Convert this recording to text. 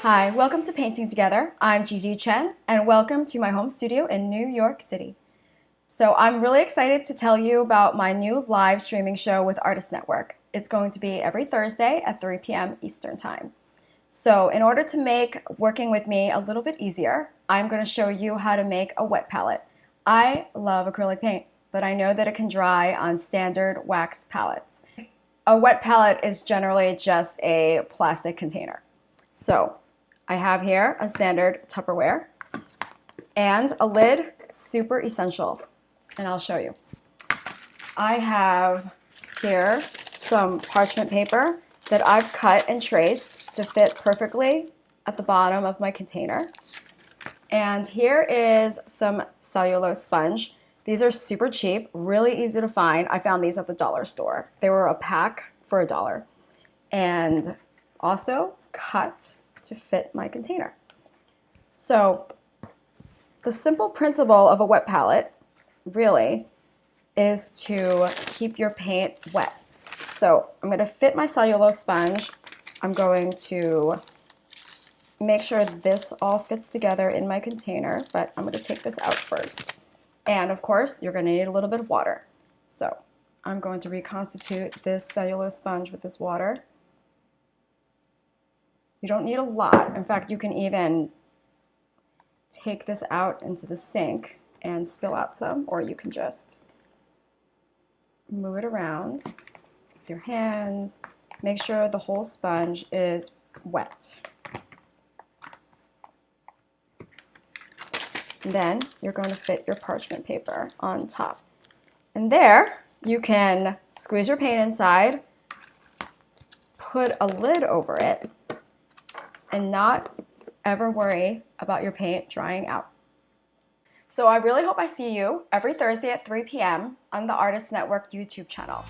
Hi, welcome to Painting Together. I'm Gigi Chen, and welcome to my home studio in New York City. So I'm really excited to tell you about my new live streaming show with Artist Network. It's going to be every Thursday at 3 p.m. Eastern Time. So in order to make working with me a little bit easier, I'm going to show you how to make a wet palette. I love acrylic paint, but I know that it can dry on standard wax palettes. A wet palette is generally just a plastic container. So I have here a standard Tupperware and a lid, super essential, and I'll show you. I have here some parchment paper that I've cut and traced to fit perfectly at the bottom of my container. And here is some cellulose sponge. These are super cheap, really easy to find. I found these at the dollar store. They were a pack for $1. And also cut to fit my container. So the simple principle of a wet palette really is to keep your paint wet. So I'm going to fit my cellulose sponge. I'm going to make sure this all fits together in my container, but I'm going to take this out first. And of course, you're going to need a little bit of water. So I'm going to reconstitute this cellulose sponge with this water. You don't need a lot. In fact, you can even take this out into the sink and spill out some, or you can just move it around with your hands. Make sure the whole sponge is wet. And then you're going to fit your parchment paper on top. And there you can squeeze your paint inside, put a lid over it, and not ever worry about your paint drying out. So I really hope I see you every Thursday at 3 p.m. on the Artist Network YouTube channel.